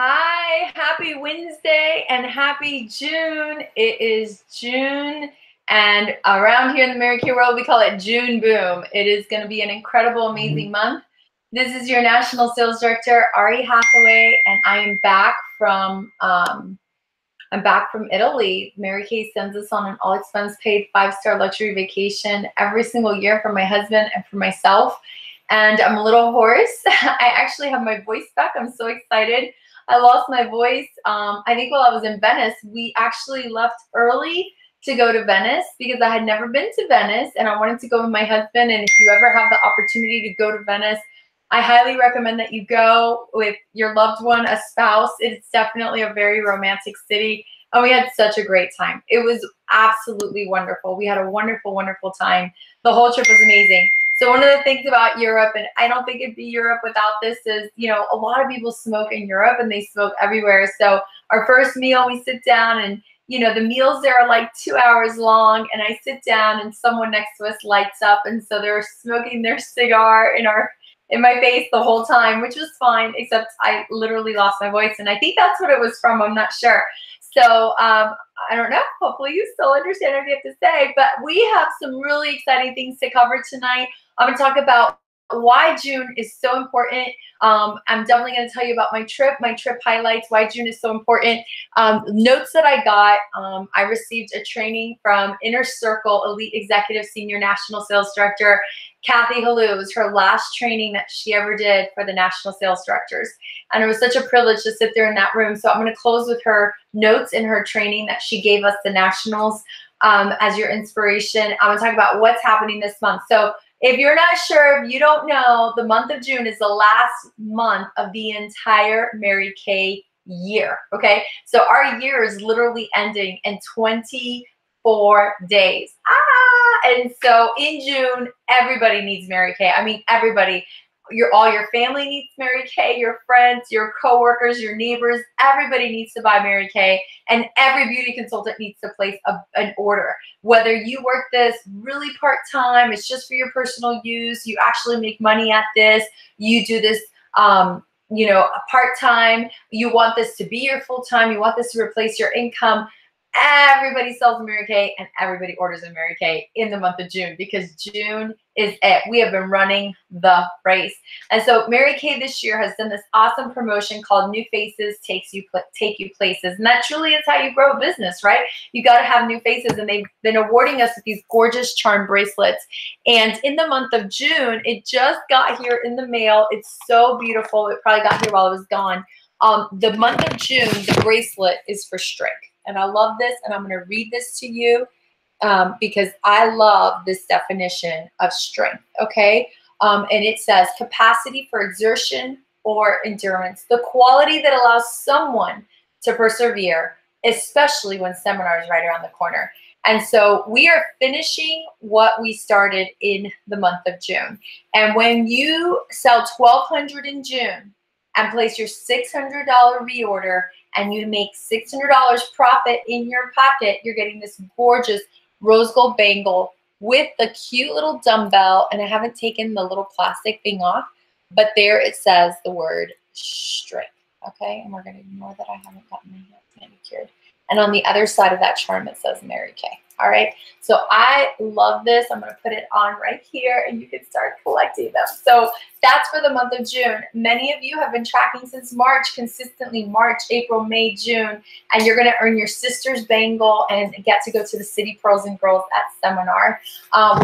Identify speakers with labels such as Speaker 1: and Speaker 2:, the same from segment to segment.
Speaker 1: Hi, happy Wednesday and happy June. It is June, and around here in the Mary Kay world, we call it June Boom. It is going to be an incredible, amazing month. This is your National Sales Director, Auri Hatheway, and I am back from Italy. Mary Kay sends us on an all-expense-paid 5-star luxury vacation every single year for my husband and for myself. And I'm a little hoarse. I actually have my voice back. I'm so excited. I lost my voice, I think while I was in Venice. We actually left early to go to Venice because I had never been to Venice and I wanted to go with my husband. And if you ever have the opportunity to go to Venice, I highly recommend that you go with your loved one, a spouse. It's definitely a very romantic city. And we had such a great time. It was absolutely wonderful. We had a wonderful, wonderful time. The whole trip was amazing. So one of the things about Europe, and I don't think it'd be Europe without this, is, you know, a lot of people smoke in Europe and they smoke everywhere. So our first meal, we sit down and, you know, the meals there are like 2 hours long, and I sit down and someone next to us lights up, and so they're smoking their cigar in my face the whole time, which was fine, except I literally lost my voice, and I think that's what it was from. I'm not sure. So I don't know. Hopefully you still understand what I have to say, but we have some really exciting things to cover tonight. I'm going to talk about why June is so important. I'm definitely going to tell you about my trip highlights, why June is so important. Notes that I got, I received a training from Inner Circle Elite Executive Senior National Sales Director, Kathy Halou. It was her last training that she ever did for the National Sales Directors. And it was such a privilege to sit there in that room. So I'm going to close with her notes in her training that she gave us, the Nationals, as your inspiration. I'm going to talk about what's happening this month. So if you're not sure, if you don't know, the month of June is the last month of the entire Mary Kay year, okay? So our year is literally ending in 24 days. And so in June, everybody needs Mary Kay. I mean, everybody. All your family needs Mary Kay, your friends, your coworkers, your neighbors, everybody needs to buy Mary Kay, and every beauty consultant needs to place an order. Whether you work this really part-time, it's just for your personal use, you actually make money at this, you do this you know, part-time, you want this to be your full-time, you want this to replace your income, everybody sells a Mary Kay and everybody orders a Mary Kay in the month of June, because June is it. We have been running the race. And so Mary Kay this year has done this awesome promotion called New Faces Take You Places. And that truly is how you grow a business, right? You got to have new faces. And they've been awarding us with these gorgeous charm bracelets. And in the month of June, it just got here in the mail. It's so beautiful. It probably got here while I was gone. The month of June, the bracelet is for strength. And I love this, and I'm going to read this to you because I love this definition of strength, okay? And it says, capacity for exertion or endurance, the quality that allows someone to persevere, especially when seminar is right around the corner. And so we are finishing what we started in the month of June. And when you sell $1,200 in June and place your $600 reorder, and you make $600 profit in your pocket, you're getting this gorgeous rose gold bangle with the cute little dumbbell. And I haven't taken the little plastic thing off, but there it says the word strength. Okay, and we're going to ignore that I haven't gotten my hands manicured. And on the other side of that charm, it says Mary Kay. All right, so I love this. I'm going to put it on right here, and you can start collecting them. So that's for the month of June. Many of you have been tracking since March, consistently March, April, May, June, and you're going to earn your sister's bangle and get to go to the City Pearls and Girls at seminar,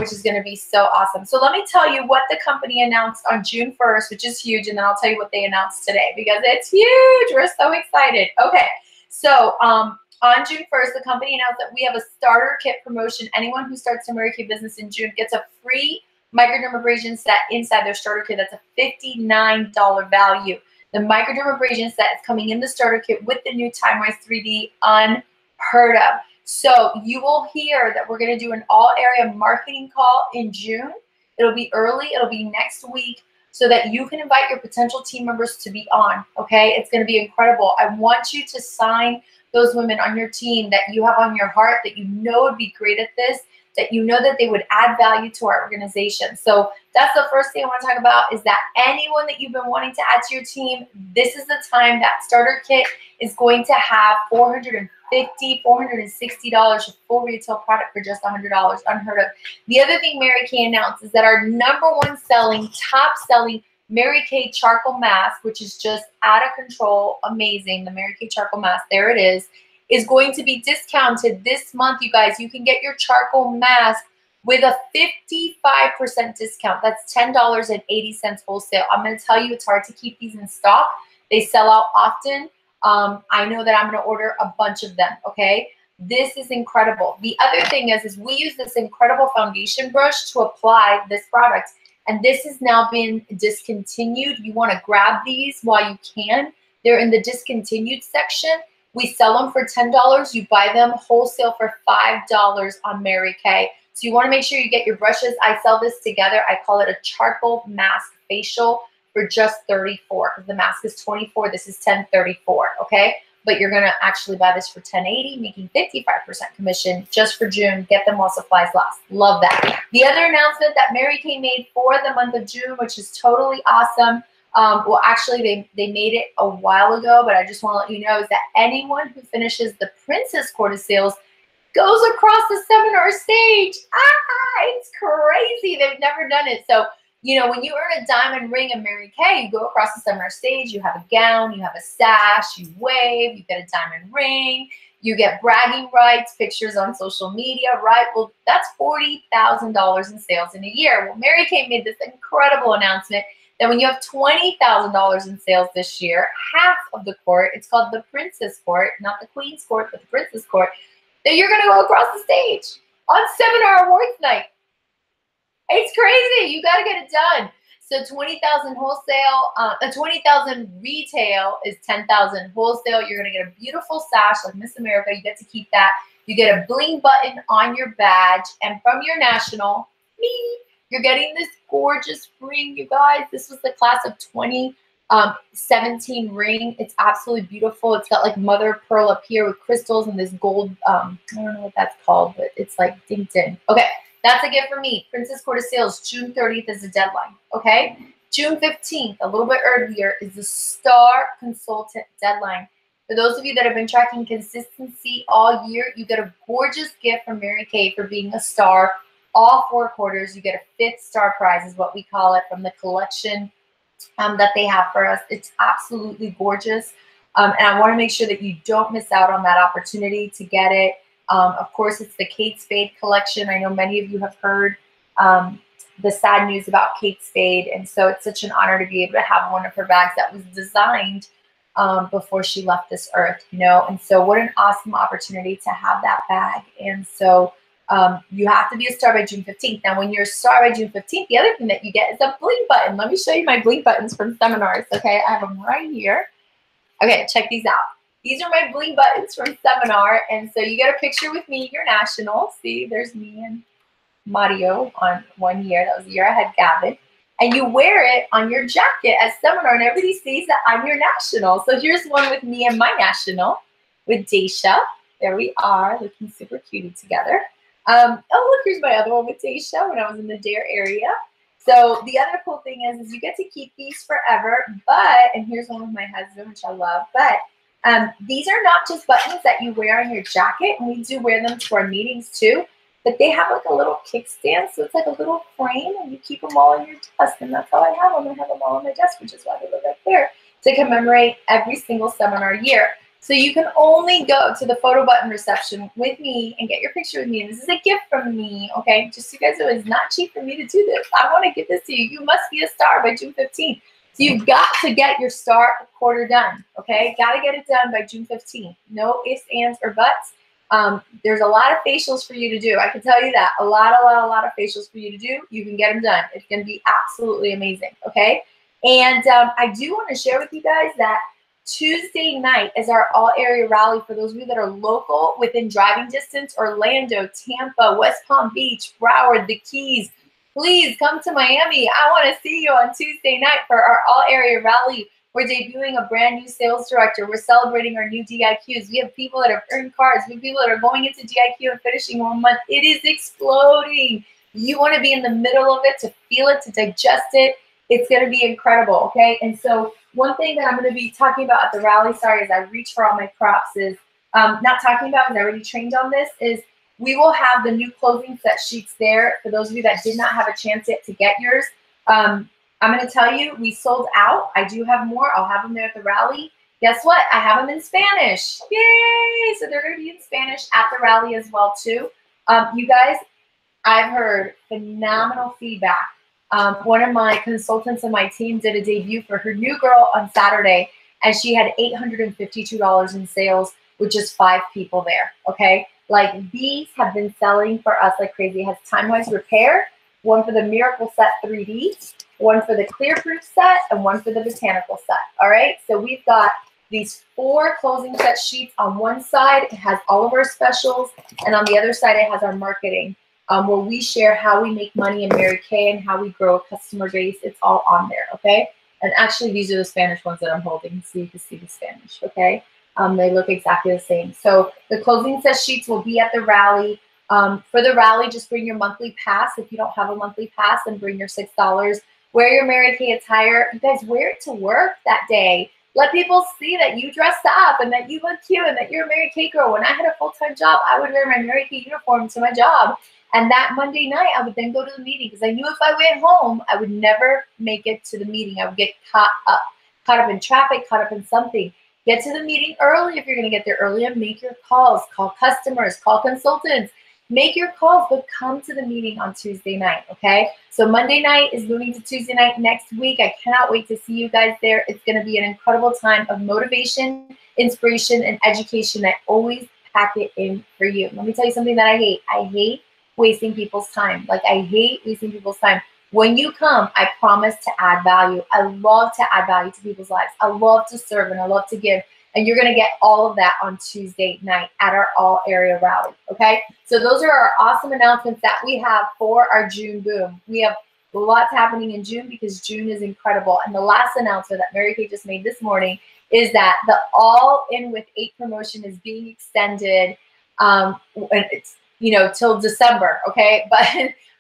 Speaker 1: which is going to be so awesome. So let me tell you what the company announced on June 1st, which is huge, and then I'll tell you what they announced today because it's huge. We're so excited. Okay, so on June 1st, the company announced that we have a starter kit promotion. Anyone who starts a Mary Kay business in June gets a free microdermabrasion set inside their starter kit. That's a $59 value. The microdermabrasion set is coming in the starter kit with the new TimeWise 3D, unheard of. So you will hear that we're going to do an all-area marketing call in June. It'll be early. It'll be next week, so that you can invite your potential team members to be on, okay? It's going to be incredible. I want you to sign those women on your team that you have on your heart, that you know would be great at this, that you know that they would add value to our organization. So that's the first thing I want to talk about, is that anyone that you've been wanting to add to your team, this is the time. That starter kit is going to have $460 of full retail product for just $100, unheard of. The other thing Mary Kay announced is that our #1 selling, top selling Mary Kay charcoal mask, which is just out of control, amazing, the Mary Kay charcoal mask, there it is going to be discounted this month, you guys. You can get your charcoal mask with a 55% discount. That's $10.80 wholesale. I'm going to tell you, it's hard to keep these in stock. They sell out often. I know that I'm going to order a bunch of them, okay? This is incredible. The other thing is we use this incredible foundation brush to apply this product, and this has now been discontinued. You want to grab these while you can. They're in the discontinued section. We sell them for $10. You buy them wholesale for $5 on Mary Kay. So you want to make sure you get your brushes. I sell this together. I call it a charcoal mask facial for just $34, because the mask is $24. This is $10.34, okay? But you're going to actually buy this for $10.80, making 55% commission just for June. Get them while supplies last. Love that. The other announcement that Mary Kay made for the month of June, which is totally awesome, well, actually, they made it a while ago, but I just want to let you know, is that anyone who finishes the Princess Quarter sales goes across the seminar stage. It's crazy. They've never done it. So, you know, when you earn a diamond ring in Mary Kay, you go across the seminar stage, you have a gown, you have a sash, you wave, you get a diamond ring, you get bragging rights, pictures on social media, right? Well, that's $40,000 in sales in a year. Well, Mary Kay made this incredible announcement that when you have $20,000 in sales this year, half of the court, it's called the Princess Court, not the Queen's Court, but the Princess Court, that you're going to go across the stage on Seminar Awards Night. It's crazy. You got to get it done. So 20,000 wholesale, 20,000 retail is 10,000 wholesale. You're going to get a beautiful sash like Miss America. You get to keep that. You get a bling button on your badge, and from your national, me, you're getting this gorgeous ring, you guys. This was the class of 2017 ring. It's absolutely beautiful. It's got like mother of pearl up here with crystals and this gold, I don't know what that's called, but it's like dinked in. Okay, that's a gift for me. Princess Quarter sales, June 30th is the deadline, okay? June 15th, a little bit earlier, is the Star Consultant deadline. For those of you that have been tracking consistency all year, you get a gorgeous gift from Mary Kay for being a star. All 4 quarters, you get a 5th star prize, is what we call it, from the collection that they have for us. It's absolutely gorgeous. And I want to make sure that you don't miss out on that opportunity to get it. Of course, it's the Kate Spade collection. I know many of you have heard the sad news about Kate Spade. And so it's such an honor to be able to have one of her bags that was designed before she left this earth, you know. And so what an awesome opportunity to have that bag. And so you have to be a star by June 15th. Now, when you're a star by June 15th, the other thing that you get is a bling button. Let me show you my bling buttons from seminars, okay? I have them right here. Okay, check these out. These are my bling buttons from seminar. And so you get a picture with me, your national. See, there's me and Mario on one year. That was the year I had Gavin. And you wear it on your jacket at seminar, and everybody sees that I'm your national. So here's one with me and my national with Daisha. There we are, looking super cutie together. Oh, look, here's my other one with Daisha when I was in the Dare area. So the other cool thing is you get to keep these forever, but, and here's one with my husband, which I love, but these are not just buttons that you wear on your jacket, and we do wear them to our meetings too, but they have like a little kickstand, so it's like a little frame, and you keep them all on your desk, and that's how I have them. I have them all on my desk, which is why they look right there, to commemorate every single seminar year. So you can only go to the photo button reception with me and get your picture with me. And this is a gift from me, okay? Just so you guys know, it's not cheap for me to do this. I want to give this to you. You must be a star by June 15th. So you've got to get your star quarter done, okay? Got to get it done by June 15th. No ifs, ands, or buts. There's a lot of facials for you to do. I can tell you that. A lot of facials for you to do. You can get them done. It's going to be absolutely amazing, okay? And I do want to share with you guys that Tuesday night is our all-area rally for those of you that are local, within driving distance, Orlando, Tampa, West Palm Beach, Broward, the Keys. Please come to Miami. I want to see you on Tuesday night for our all-area rally We're debuting a brand new sales director. We're celebrating our new DIQs. We have people that have earned cards. We have people that are going into DIQ and finishing 1 month. It is exploding. You want to be in the middle of it, to feel it, to digest it. It's going to be incredible, okay? And so one thing that I'm going to be talking about at the rally, sorry, as I reach for all my props, is not talking about, because I already trained on this, is we will have the new closing set sheets there. For those of you that did not have a chance yet to get yours, I'm going to tell you, we sold out. I do have more. I'll have them there at the rally. Guess what? I have them in Spanish. Yay! So they're going to be in Spanish at the rally as well, too. You guys, I've heard phenomenal feedback. One of my consultants on my team did a debut for her new girl on Saturday, and she had $852 in sales with just 5 people there, okay? Like, these have been selling for us like crazy. It has time-wise repair, one for the Miracle Set 3D, one for the Clear Proof set, and one for the Botanical set, all right? So we've got these 4 closing set sheets. On one side, it has all of our specials, and on the other side, it has our marketing, where we share how we make money in Mary Kay and how we grow a customer base. It's all on there, okay? And actually, these are the Spanish ones that I'm holding, so you can see the Spanish, okay? They look exactly the same. So the closing set sheets will be at the rally. For the rally, just bring your monthly pass. If you don't have a monthly pass, then bring your $6. Wear your Mary Kay attire. You guys wear it to work that day. Let people see that you dressed up and that you look cute and that you're a Mary Kay girl. When I had a full-time job, I would wear my Mary Kay uniform to my job. And that Monday night, I would then go to the meeting, because I knew if I went home, I would never make it to the meeting. I would get caught up in traffic, caught up in something. Get to the meeting early if you're going to get there early, and make your calls. Call customers, call consultants. Make your calls, but come to the meeting on Tuesday night, okay? So Monday night is moving to Tuesday night next week. I cannot wait to see you guys there. It's going to be an incredible time of motivation, inspiration, and education. I always pack it in for you. Let me tell you something that I hate. I hate wasting people's time. Like, I hate wasting people's time. When you come, I promise to add value. I love to add value to people's lives. I love to serve and I love to give. And you're going to get all of that on Tuesday night at our all area rally, okay? So those are our awesome announcements that we have for our June boom. We have lots happening in June, because June is incredible. And the last announcement that Mary Kay just made this morning is that the All In with 8 promotion is being extended. It's, till December, okay? But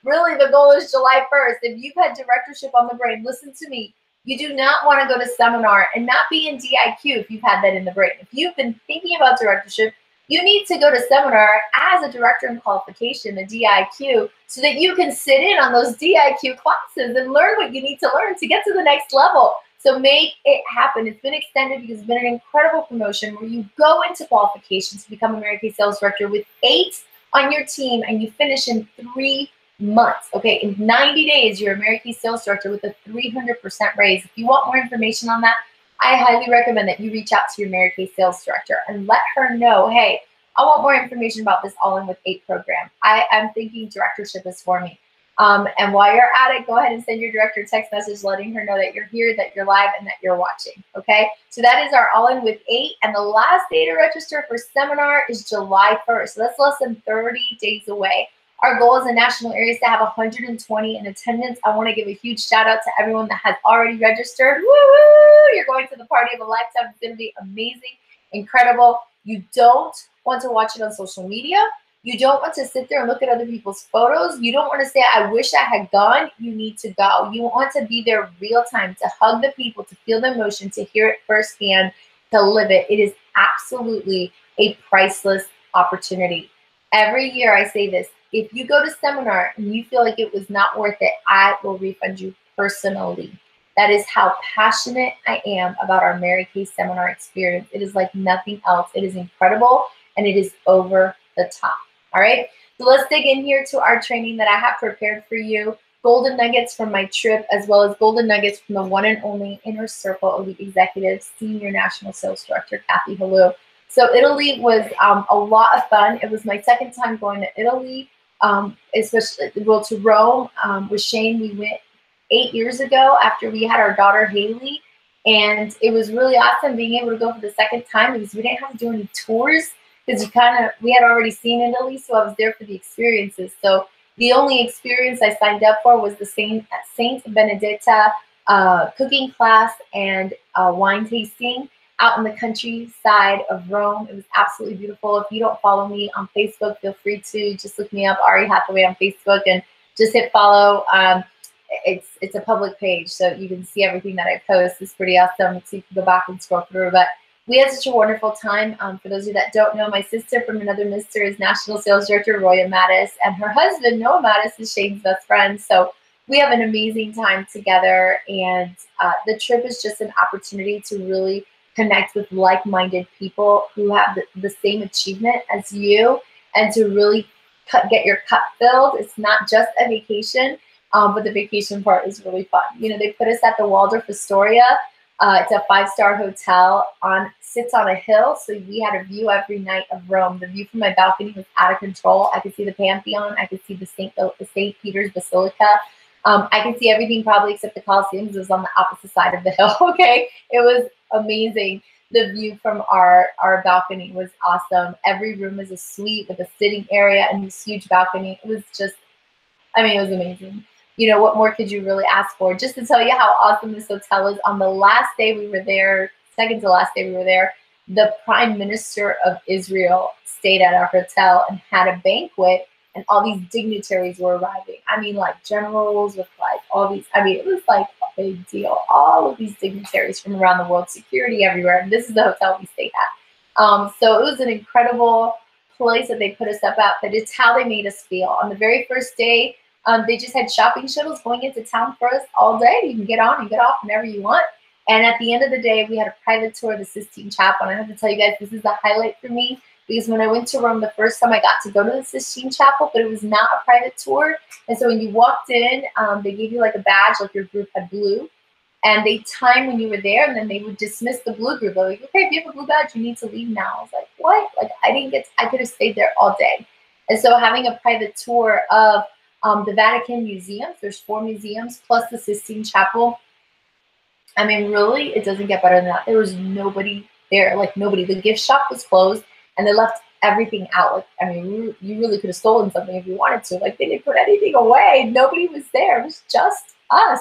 Speaker 1: really, the goal is July 1st. If you've had directorship on the brain, listen to me. You do not want to go to seminar and not be in DIQ if you've had that in the brain. If you've been thinking about directorship, you need to go to seminar as a director in qualification, a DIQ, so that you can sit in on those DIQ classes and learn what you need to learn to get to the next level. So make it happen. It's been extended because it's been an incredible promotion where you go into qualification to become a Mary Kay sales director with 8 on your team, and you finish in 3 months. Okay, in 90 days, you're a Mary Kay sales director with a 300% raise. If you want more information on that, I highly recommend that you reach out to your Mary Kay sales director and let her know, hey, I want more information about this All In with 8 program. I am thinking directorship is for me. And while you're at it, go ahead and send your director a text message letting her know that you're here, that you're live, and that you're watching, okay? So that is our All In with 8, and the last day to register for seminar is July 1st. So that's less than 30 days away. Our goal as a national area is to have 120 in attendance. I want to give a huge shout out to everyone that has already registered. Woo! You're going to the party of a lifetime. It's going to be amazing, incredible. You don't want to watch it on social media. You don't want to sit there and look at other people's photos. You don't want to say, I wish I had gone. You need to go. You want to be there real time, to hug the people, to feel the emotion, to hear it firsthand, to live it. It is absolutely a priceless opportunity. Every year I say this, if you go to seminar and you feel like it was not worth it, I will refund you personally. That is how passionate I am about our Mary Kay seminar experience. It is like nothing else. It is incredible, and it is over the top. All right, so let's dig in here to our training that I have prepared for you. Golden nuggets from my trip, as well as golden nuggets from the one and only Inner Circle Elite Executive Senior National Sales Director, Kathy Halou. So Italy was a lot of fun. It was my second time going to Italy, especially to Rome. With Shane, we went 8 years ago after we had our daughter Haley, and it was really awesome being able to go for the second time because we didn't have to do any tours, because we had already seen Italy, so I was there for the experiences. So the only experience I signed up for was the Saint Benedetta cooking class and wine tasting out in the countryside of Rome. It was absolutely beautiful. If you don't follow me on Facebook, feel free to just look me up, Auri Hatheway on Facebook, and just hit follow. It's a public page, so you can see everything that I post. It's pretty awesome, so you can go back and scroll through. But we had such a wonderful time. For those of you that don't know, my sister from another mister is National Sales Director Roya Mattis, and her husband, Noah Mattis, is Shane's best friend. So we have an amazing time together, and the trip is just an opportunity to really connect with like-minded people who have the same achievement as you, and to really get your cup filled. It's not just a vacation, but the vacation part is really fun. You know, they put us at the Waldorf Astoria. It's a 5-star hotel, sits on a hill, so we had a view every night of Rome. The view from my balcony was out of control. I could see the Pantheon. I could see the St. Peter's Basilica. I could see everything probably except the Colosseum, because it was on the opposite side of the hill, okay? It was amazing. The view from our balcony was awesome. Every room is a suite with a sitting area and this huge balcony. It was just, I mean, it was amazing. You know, what more could you really ask for? Just to tell you how awesome this hotel is, on the last day we were there, second to last day we were there, the Prime Minister of Israel stayed at our hotel and had a banquet, and all these dignitaries were arriving. I mean, like generals with like all these, I mean, it was like a big deal. All of these dignitaries from around the world, security everywhere. And this is the hotel we stayed at. So it was an incredible place that they put us up at, but it's how they made us feel. On the very first day, they just had shopping shuttles going into town for us all day. You can get on and get off whenever you want. And at the end of the day, we had a private tour of the Sistine Chapel. And I have to tell you guys, this is the highlight for me, because when I went to Rome the first time, I got to go to the Sistine Chapel, but it was not a private tour. And so when you walked in, they gave you like a badge, like your group had blue, and they timed when you were there, and then they would dismiss the blue group. They're like, okay, if you have a blue badge, you need to leave now. I was like, what? Like, I could have stayed there all day. And so having a private tour of the Vatican museums, there's 4 museums, plus the Sistine Chapel. I mean, really, it doesn't get better than that. There was nobody there, like nobody. The gift shop was closed, and they left everything out. Like, I mean, you really could have stolen something if you wanted to. Like, they didn't put anything away. Nobody was there. It was just us.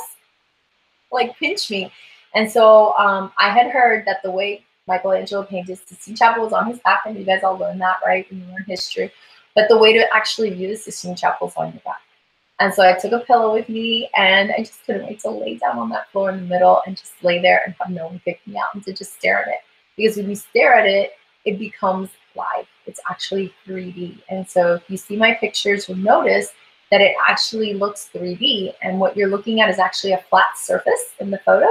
Speaker 1: Like, pinch me. And so I had heard that the way Michelangelo painted Sistine Chapel was on his back, and you guys all learned that, right, when you learn history. But the way to actually view the Sistine Chapel is on your back. And so I took a pillow with me, and I just couldn't wait to lay down on that floor in the middle and just lay there and have no one pick me out, and to just stare at it. Because when you stare at it, it becomes live. It's actually 3D. And so if you see my pictures, you'll notice that it actually looks 3D. And what you're looking at is actually a flat surface in the photo,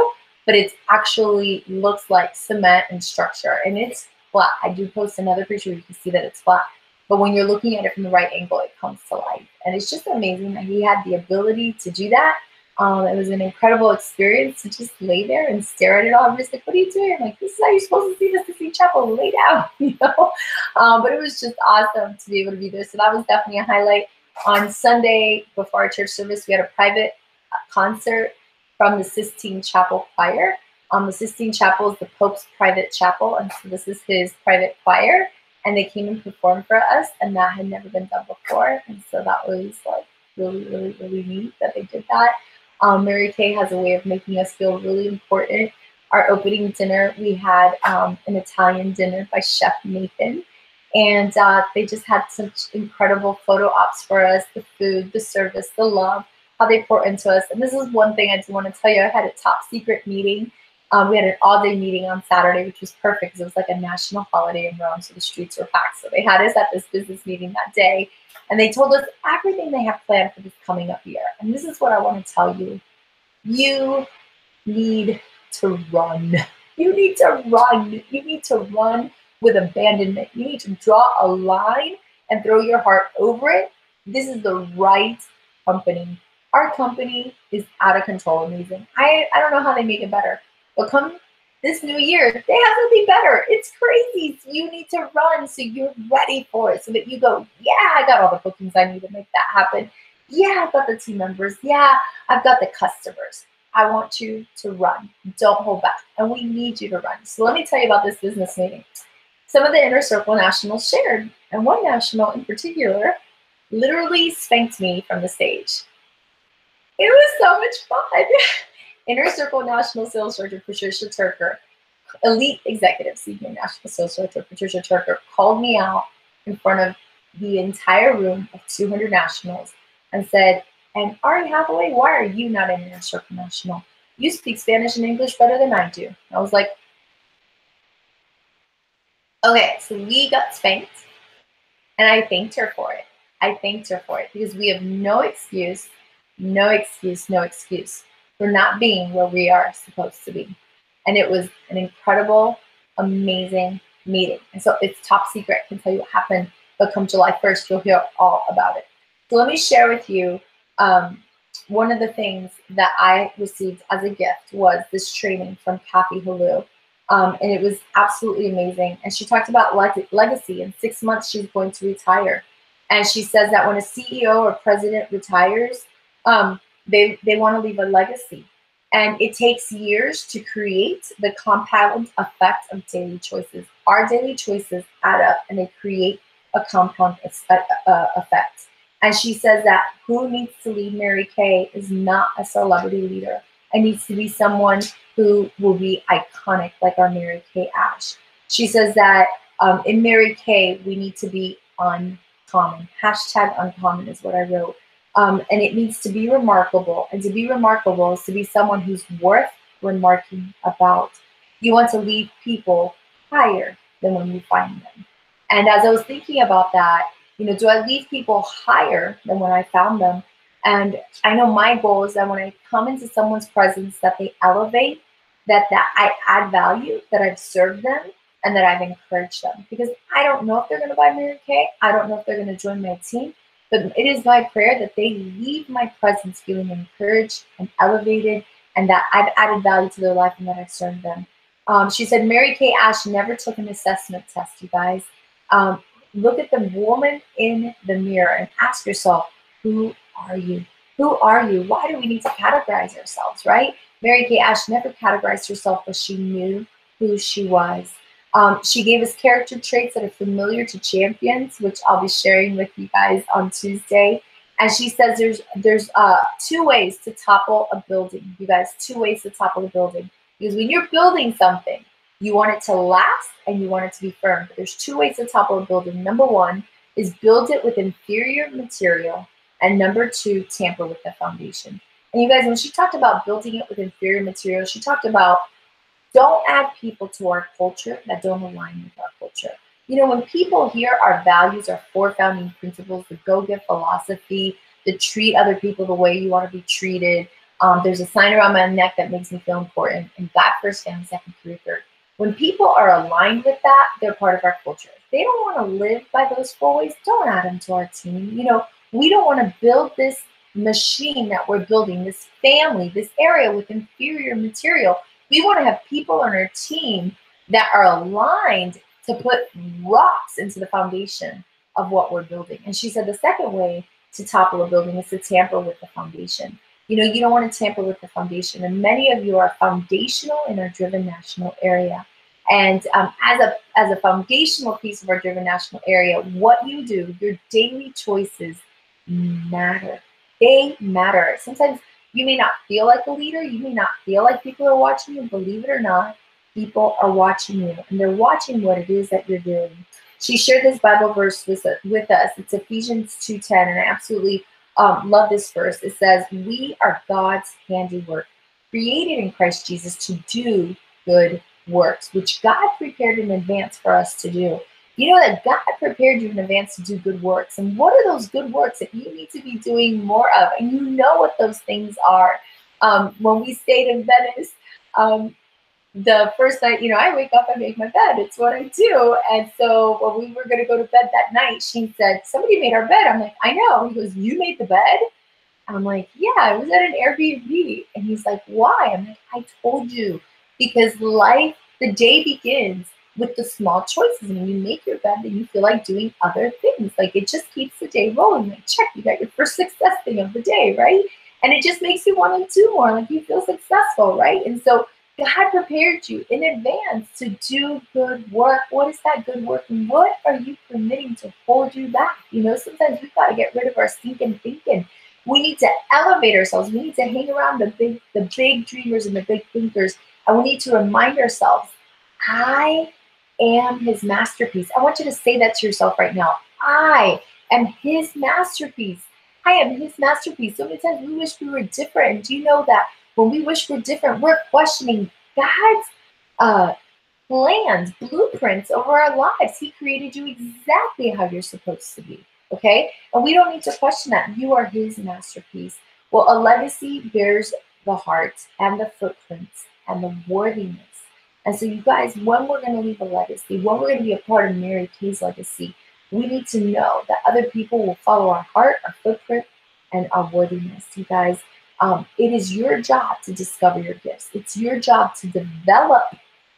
Speaker 1: but it actually looks like cement and structure, and it's flat. I do post another picture where you can see that it's flat. But when you're looking at it from the right angle, it comes to life. And it's just amazing that he had the ability to do that. It was an incredible experience to just lay there and stare at it all. I'm just like, what are you doing? I'm like, this is how you're supposed to see the Sistine Chapel. Lay down, you know? But it was just awesome to be able to be there. So that was definitely a highlight. On Sunday, before our church service, we had a private concert from the Sistine Chapel Choir. The Sistine Chapel is the Pope's private chapel, and so this is his private choir. And they came and performed for us, and that had never been done before. And so that was like really, really, really neat that they did that. Mary Kay has a way of making us feel really important. Our opening dinner, we had an Italian dinner by Chef Nathan. And they just had such incredible photo ops for us, the food, the service, the love, how they pour into us. And this is one thing I do want to tell you. I had a top secret meeting. We had an all-day meeting on Saturday, which was perfect because it was like a national holiday in Rome, so the streets were packed. So they had us at this business meeting that day, and they told us everything they have planned for this coming up year. And this is what I want to tell you. You need to run. You need to run. You need to run with abandonment. You need to draw a line and throw your heart over it. This is the right company. Our company is out of control amazing. I don't know how they make it better. But come this new year, they have something better. It's crazy. So you need to run so you're ready for it, so that you go, yeah, I got all the bookings I need to make that happen. Yeah, I've got the team members. Yeah, I've got the customers. I want you to run. Don't hold back. And we need you to run. So let me tell you about this business meeting. Some of the Inner Circle nationals shared, and one national in particular literally spanked me from the stage. It was so much fun. Inner Circle National Sales Director Patricia Turker, Elite Executive Senior National Sales Director Patricia Turker, called me out in front of the entire room of 200 nationals and said, "And Auri Hatheway, why are you not an Inner Circle National? You speak Spanish and English better than I do." I was like, okay, so we got spanked, and I thanked her for it. I thanked her for it because we have no excuse for not being where we are supposed to be. And it was an incredible, amazing meeting. And so it's top secret. I can tell you what happened, but come July 1st, you'll hear all about it. So let me share with you one of the things that I received as a gift was this training from Kathy Halou. And it was absolutely amazing. And she talked about legacy. In 6 months, she's going to retire. And she says that when a CEO or president retires, they want to leave a legacy. And it takes years to create the compound effect of daily choices. Our daily choices add up and they create a compound effect. And she says that who needs to lead Mary Kay is not a celebrity leader. It needs to be someone who will be iconic, like our Mary Kay Ash. She says that in Mary Kay, we need to be uncommon. Hashtag uncommon is what I wrote. And it needs to be remarkable. And to be remarkable is to be someone who's worth remarking about. You want to leave people higher than when you find them. And as I was thinking about that, do I leave people higher than when I found them? And I know my goal is that when I come into someone's presence, that they elevate, that I add value, that I've served them, and that I've encouraged them. Because I don't know if they're going to buy Mary Kay. I don't know if they're going to join my team. But it is my prayer that they leave my presence feeling encouraged and elevated, and that I've added value to their life and that I've served them. She said Mary Kay Ash never took an assessment test, you guys. Look at the woman in the mirror and ask yourself, who are you? Who are you? Why do we need to categorize ourselves, right? Mary Kay Ash never categorized herself, but she knew who she was. She gave us character traits that are familiar to champions, which I'll be sharing with you guys on Tuesday. And she says there's 2 ways to topple a building. You guys, 2 ways to topple a building. Because when you're building something, you want it to last and you want it to be firm. But there's 2 ways to topple a building. Number 1 is build it with inferior material. And number 2, tamper with the foundation. And you guys, when she talked about building it with inferior material, she talked about don't add people to our culture that don't align with our culture. When people hear our values, our 4 founding principles, the go-get philosophy, to treat other people the way you want to be treated, there's a sign around my neck that makes me feel important, and God first, family second, career third. When people are aligned with that, they're part of our culture. If they don't want to live by those 4 ways, don't add them to our team. We don't want to build this machine that we're building, this family, this area with inferior material. We want to have people on our team that are aligned to put rocks into the foundation of what we're building. And she said the second way to topple a building is to tamper with the foundation. You don't want to tamper with the foundation. And many of you are foundational in our Driven National area. And as a foundational piece of our Driven National area, what you do, your daily choices matter. They matter. Sometimes you may not feel like a leader. You may not feel like people are watching you. Believe it or not, people are watching you, and they're watching what it is that you're doing. She shared this Bible verse with us. It's Ephesians 2:10, and I absolutely love this verse. It says, we are God's handiwork, created in Christ Jesus to do good works, which God prepared in advance for us to do. You know that God prepared you in advance to do good works. And what are those good works that you need to be doing more of? And you know what those things are. When we stayed in Venice, the first night, I wake up, I make my bed. It's what I do. And so when we were going to go to bed that night, she said, somebody made our bed. I'm like, I know. He goes, you made the bed? I'm like, yeah, I was at an Airbnb. And he's like, why? I'm like, I told you. Because the day begins with the small choices. And when you make your bed, then you feel like doing other things. Like it just keeps the day rolling. Like, check, you got your first success thing of the day, right? And it just makes you want to do more. Like you feel successful, right? And so God prepared you in advance to do good work. What is that good work? And what are you permitting to hold you back? Sometimes we've got to get rid of our stinking thinking. We need to elevate ourselves. We need to hang around the big dreamers and the big thinkers. And we need to remind ourselves, I am his masterpiece. I want you to say that to yourself right now. I am his masterpiece. I am his masterpiece. So many times we wish we were different. And do you know that when we wish we're different, we're questioning God's plans, blueprints over our lives. He created you exactly how you're supposed to be. Okay? And we don't need to question that. You are his masterpiece. Well, a legacy bears the heart and the footprints and the worthiness. And so, you guys, when we're going to leave a legacy, when we're going to be a part of Mary Kay's legacy, we need to know that other people will follow our heart, our footprint, and our worthiness. You guys, it is your job to discover your gifts. It's your job to develop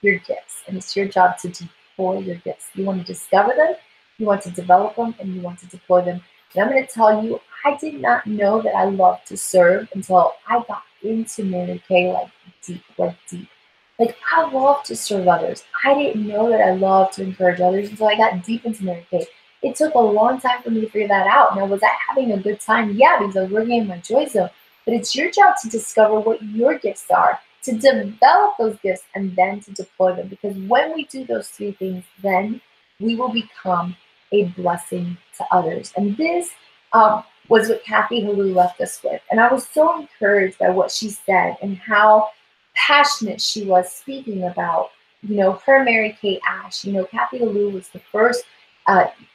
Speaker 1: your gifts, and it's your job to deploy your gifts. You want to discover them, you want to develop them, and you want to deploy them. And I'm going to tell you, I did not know that I loved to serve until I got into Mary Kay, like deep. Like, I love to serve others. I didn't know that I loved to encourage others until I got deep into Mary Kay. It took a long time for me to figure that out. Now, was I having a good time? Yeah, because I was working in my joy zone. But it's your job to discover what your gifts are, to develop those gifts, and then to deploy them. Because when we do those three things, then we will become a blessing to others. And this was what Kathy Halou left us with. And I was so encouraged by what she said and how passionate she was speaking about, her Mary Kay Ash. Kathy Halou was the first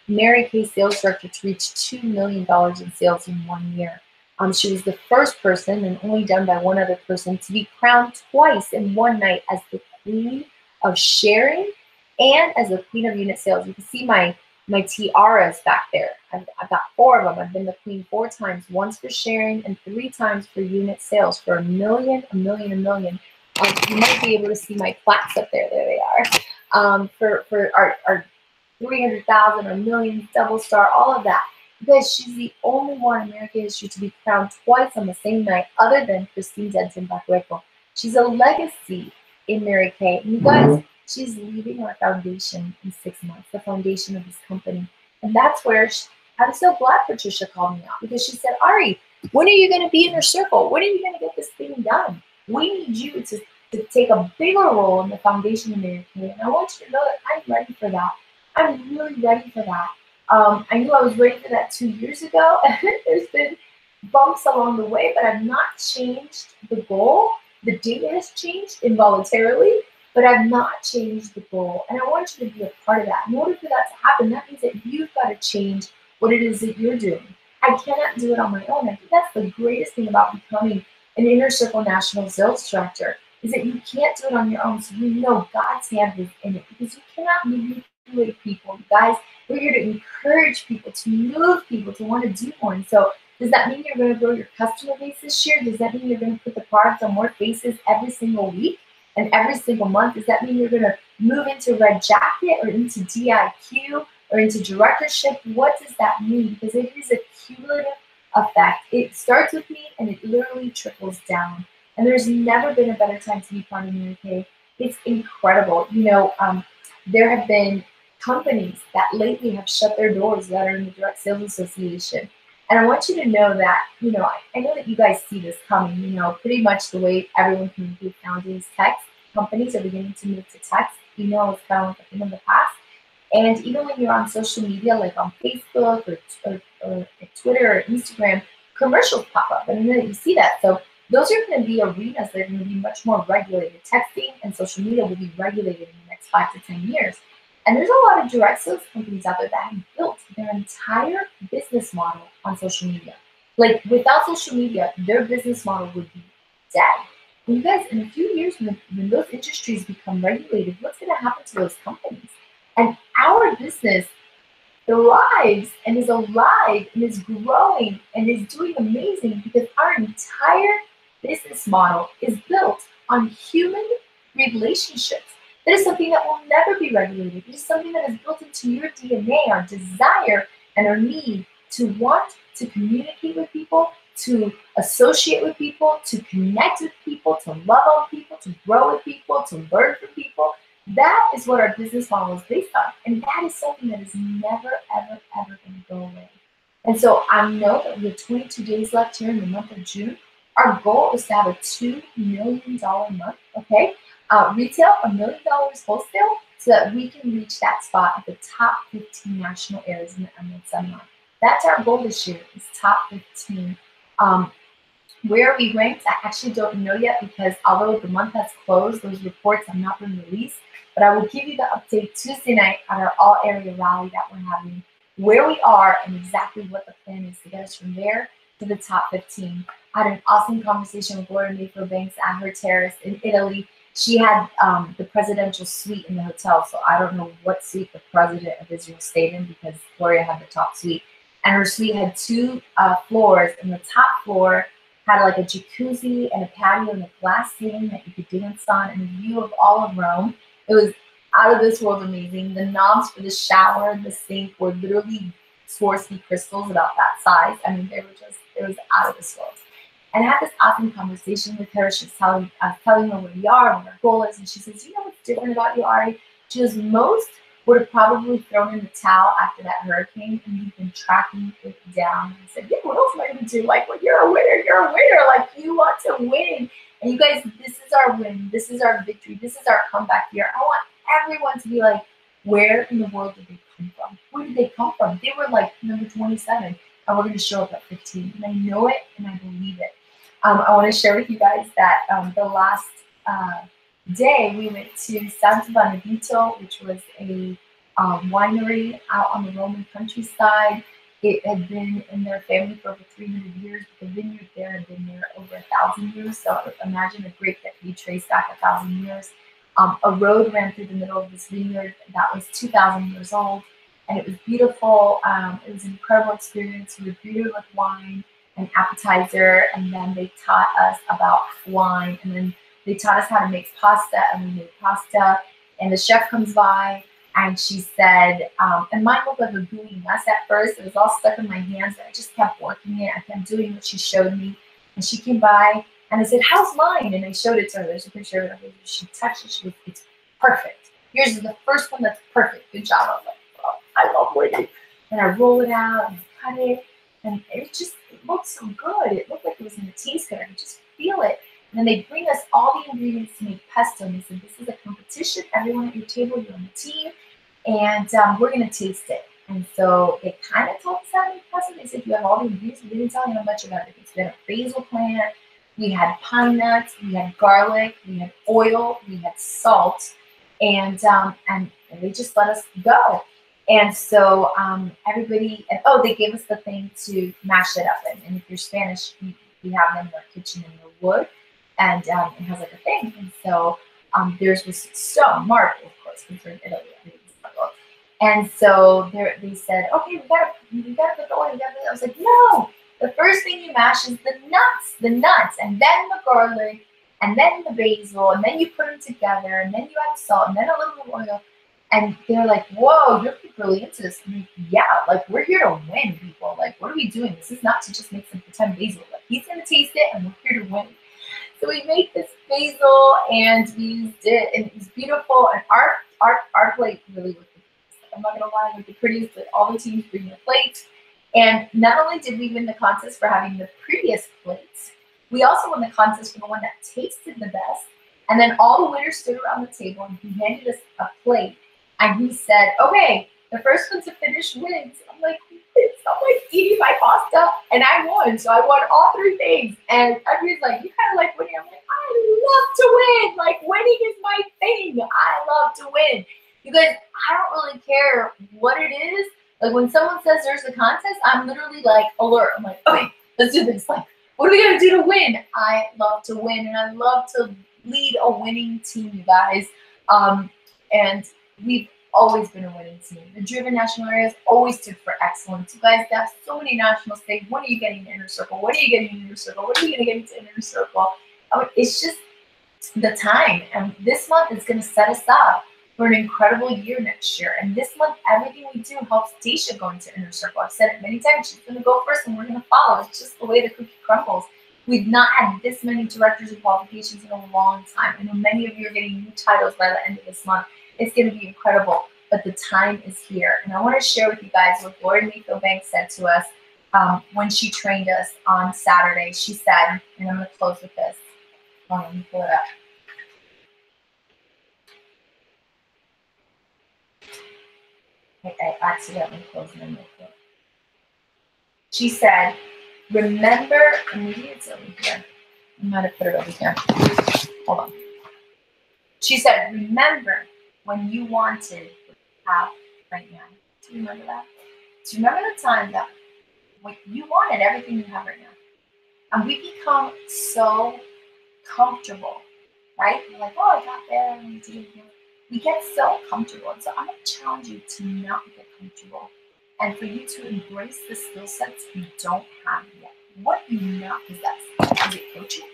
Speaker 1: Mary Kay sales director to reach $2 million in sales in 1 year. She was the first person, and only done by one other person, to be crowned twice in one night as the Queen of Sharing and as the Queen of Unit Sales. You can see my tiaras back there. I've got 4 of them. I've been the Queen 4 times, once for sharing and 3 times for unit sales for a million. You might be able to see my plaques up there. There they are. For our 300,000 or million, double star, all of that. Because she's the only one in American history to be crowned twice on the same night, other than Christine Denton Bacueco. She's a legacy in Mary Kay. And you guys, she's leaving our foundation in 6 months, the foundation of this company. And that's where I'm so glad Patricia called me out, because she said, Ari, when are you going to be in her circle? When are you going to get this thing done? We need you to take a bigger role in the foundation of Mary Kay. And I want you to know that I'm ready for that. I'm really ready for that. I knew I was ready for that 2 years ago. There's been bumps along the way, but I've not changed the goal. The data has changed involuntarily, but I've not changed the goal. And I want you to be a part of that. In order for that to happen, that means that you've got to change what it is that you're doing. I cannot do it on my own. I think that's the greatest thing about becoming an Inner Circle National Sales Director, is that you can't do it on your own. So you know God's hand is in it, because you cannot manipulate people. You guys, we're here to encourage people, to move people, to want to do more. And so, does that mean you're going to grow your customer base this year? Does that mean you're going to put the product on more faces every single week and every single month? Does that mean you're going to move into Red Jacket or into DIQ or into directorship? What does that mean? Because it is a cumulative effect. It starts with me and it literally trickles down. And there's never been a better time to be part of Mary Kay. It's incredible. There have been companies that lately have shut their doors that are in the Direct Sales Association. And I want you to know that, I know that you guys see this coming, pretty much the way everyone communicates nowadays. Text, companies are beginning to move to text. Email is kind of like a thing of the past. And even when you're on social media, like on Facebook or Twitter or Instagram, commercials pop up. And then you see that. So those are going to be arenas that are going to be much more regulated. Texting and social media will be regulated in the next 5 to 10 years. And there's a lot of direct sales companies out there that have built their entire business model on social media. Like, without social media, their business model would be dead. And you guys, in a few years, when those industries become regulated, what's going to happen to those companies? And our business thrives and is alive and is growing and is doing amazing because our entire business model is built on human relationships. That is something that will never be regulated. It is something that is built into your DNA, our desire and our need to want to communicate with people, to associate with people, to connect with people, to love on people, to grow with people, to learn from people. That is what our business model is based on. And that is something that is never, ever, ever going to go away. And so I know that we have 22 days left here in the month of June. Our goal is to have a $2 million month, okay? Retail, $1 million wholesale, so that we can reach that spot at the top 15 national areas in the Emerald Seminar. That's our goal this year, is top 15. Where we ranked, I actually don't know yet, because although the month has closed, those reports have not been released. But I will give you the update Tuesday night at our all-area rally that we're having, where we are and exactly what the plan is to get us from there to the top 15. I had an awesome conversation with Gloria Mayfield-Banks at her terrace in Italy. She had the presidential suite in the hotel, so I don't know what suite the president of Israel stayed in, because Gloria had the top suite. And her suite had two floors, and the top floor had like a jacuzzi and a patio and a glass ceiling that you could dance on, and a view of all of Rome. It was out of this world amazing. The knobs for the shower and the sink were literally Swarovski crystals about that size. I mean, they were just, it was out of this world. And I had this awesome conversation with her. She was telling her where we are, what our goal is, and she says, you know what's different about you, Ari? She goes, most would have probably thrown in the towel after that hurricane, and you've been tracking it down. And said, yeah, what else am I going to do? Like, well, you're a winner. You're a winner. Like, you want to win. And you guys, this is our win. This is our victory. This is our comeback year. I want everyone to be like, where in the world did they come from? Where did they come from? They were like number 27, and we're going to show up at 15. And I know it, and I believe it. I want to share with you guys that the last day we went to Santa Benedito, which was a winery out on the Roman countryside. It had been in their family for over 300 years. The vineyard there had been there over 1,000 years. So imagine a grape that could be traced back 1,000 years. A road ran through the middle of this vineyard that was 2,000 years old, and it was beautiful. It was an incredible experience. We were greeted with wine, an appetizer, and then they taught us about wine, and then they taught us how to make pasta, and we made pasta. And the chef comes by, and she said, and mine looked like a gooey mess at first. It was all stuck in my hands, but I just kept working it. I kept doing what she showed me. And she came by, and I said, how's mine? And I showed it to her. There's a picture of it. She touched it. She goes, it's perfect. Yours is the first one that's perfect. Good job. I was like, oh, I love winning. And I roll it out and cut it. And it just looked so good. It looked like it was in the taste good. I could just feel it. And then they bring us all the ingredients to make pesto. And they said, this is a competition. Everyone at your table, you're on the team. And we're going to taste it. And so they kind of told us how to make pesto. They said, you have all the ingredients. We didn't tell you how much of everything. So we had a basil plant. We had pine nuts. We had garlic. We had oil. We had salt. And they just let us go. And so everybody, and oh, they gave us the thing to mash it up in. And if you're Spanish, we have them in our kitchen in the wood, and it has like a thing. And so theirs was stone, marble, of course, because we're in Italy. And so they said, okay, we gotta put the oil. I was like, no, the first thing you mash is the nuts, and then the garlic, and then the basil, and then you put them together, and then you add salt, and then a little bit of oil. And they're like, whoa, you're really into this. I'm like, yeah, like, we're here to win, people. Like, what are we doing? This is not to just make some pretend basil. Like, he's going to taste it, and we're here to win. So we made this basil, and we used it, and it was beautiful. And our plate really looked the prettiest. I'm not going to lie, like the prettiest, but all the teams bring their plates. And not only did we win the contest for having the prettiest plates, we also won the contest for the one that tasted the best. And then all the winners stood around the table, and he handed us a plate. And he said, okay, the first one to finish wins. I'm like, eating my pasta. And I won. So I won all three things. And everybody's like, you kind of like winning. I'm like, I love to win. Like, winning is my thing. I love to win. You guys, I don't really care what it is. Like, when someone says there's a contest, I'm literally like alert. I'm like, okay, let's do this. Like, what are we going to do to win? I love to win. And I love to lead a winning team, you guys. And we've always been a winning team. The Driven National Area has always stood for excellence. You guys have so many national states. When are you getting to Inner Circle? When are you getting to Inner Circle? When are you going to get into Inner Circle? It's just the time. And this month is going to set us up for an incredible year next year. And this month, everything we do helps Daisha go into Inner Circle. I've said it many times. She's going to go first, and we're going to follow. It's just the way the cookie crumbles. We've not had this many directors and qualifications in a long time. I know many of you are getting new titles by the end of this month. It's going to be incredible, but the time is here. And I want to share with you guys what Gloria Mayfield-Banks said to us when she trained us on Saturday, she said, and I'm going to close with this. Hold on, let me pull it up. I accidentally closed it real quick. She said, remember, maybe it's over here. I might have put it over here. Hold on. She said, remember when you wanted what you have right now. Do you remember that? Do you remember the time that when you wanted everything you have right now? And we become so comfortable, right? We're like, oh, I got there. We get so comfortable. And so I'm going to challenge you to not get comfortable and for you to embrace the skill sets you don't have yet. What do you not possess? Is it coaching?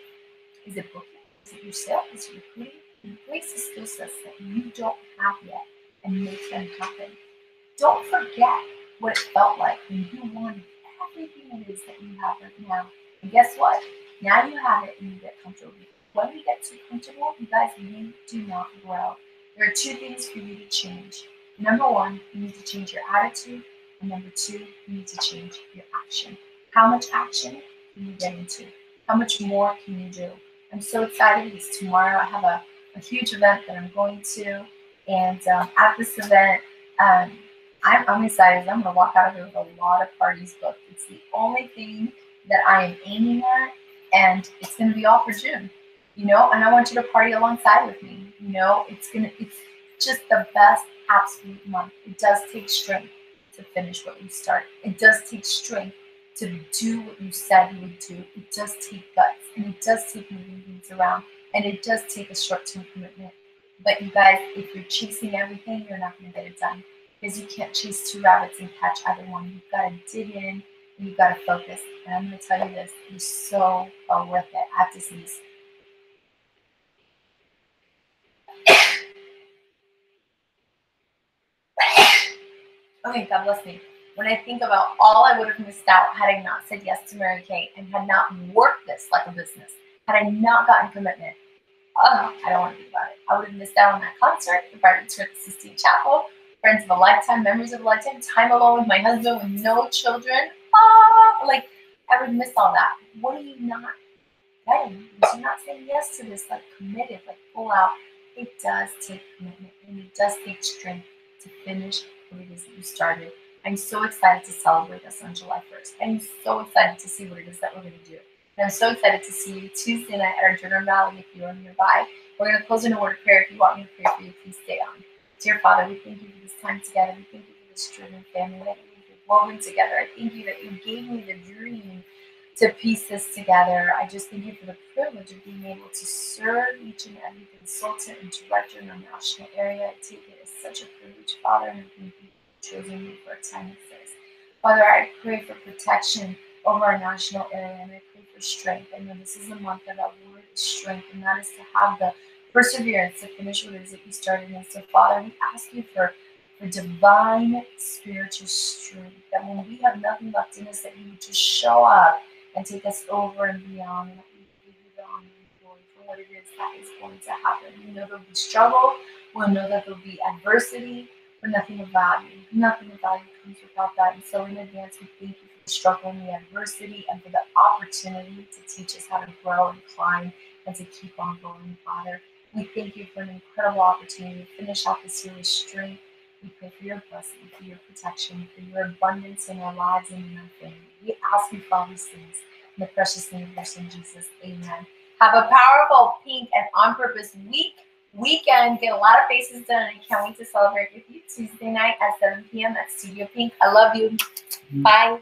Speaker 1: Is it booking? Is it your sales? Is it recruiting? Embrace the skill sets that you don't have yet and make them happen. Don't forget what it felt like when you wanted everything it is that you have right now. And guess what? Now you have it and you get comfortable. When we get too comfortable, you guys, we do not grow. There are two things for you to change. Number one, you need to change your attitude. And number two, you need to change your action. How much action can you get into? How much more can you do? I'm so excited because tomorrow I have a huge event that I'm going to. And at this event, I'm excited. I'm going to walk out of here with a lot of parties booked. It's the only thing that I am aiming at, and it's going to be all for June, and I want you to party alongside with me. It's just the best absolute month. It does take strength to finish what you start. It does take strength to do what you said you would do. It does take guts, and it does take moving things around, and it does take a short-term commitment. But you guys, if you're chasing everything, you're not going to get it done. Because you can't chase two rabbits and catch either one. You've got to dig in and you've got to focus. And I'm going to tell you this, it's so worth it. I have to sneeze. Okay, God bless me. When I think about all I would have missed out had I not said yes to Mary Kay and had not worked this like a business, had I not gotten commitment, I don't want to think about it. I would have missed out on that concert, the private tour at the Sistine Chapel, friends of a lifetime, memories of a lifetime, time alone with my husband with no children. I would miss all that. What are you not getting? Because you're not saying yes to this, committed, full out. It does take commitment, and it does take strength to finish what it is that you started. I'm so excited to celebrate us on July 1st. I'm so excited to see what it is that we're going to do. And I'm so excited to see you Tuesday night at our Jordan Valley if you're nearby. We're going to close in a word of prayer. If you want me to pray for you, please stay on. Dear Father, we thank you for this time together. We thank you for this Jordan family that we've woven together. I thank you that you gave me the dream to piece this together. I just thank you for the privilege of being able to serve each and every consultant and director in our national area. I take it as such a privilege, Father, and I thank you for choosing me for a time like this. Father, I pray for protection over our national area, and I pray for strength. I know this is a month that our word is strength, and that is to have the perseverance to finish what it is that you started in. So, Father, we ask you for divine spiritual strength, that when we have nothing left in us, that you would just show up and take us over and beyond, and that we give you the honor and glory for what it is that is going to happen. We know there'll be struggle. We'll know that there'll be adversity, but nothing of value. Nothing of value comes without that. And so in advance, we thank you for the struggle and the adversity and for the opportunity to teach us how to grow and climb and to keep on going, Father. We thank you for an incredible opportunity to finish off this year with strength. We pray for your blessing, for your protection, for your abundance in our lives and in our family. We ask you for all these things in the precious name of your Son, Jesus. Amen. Have a powerful, pink, and on purpose weekend. Get a lot of faces done. I can't wait to celebrate with you Tuesday night at 7 p.m. at Studio Pink. I love you. Bye.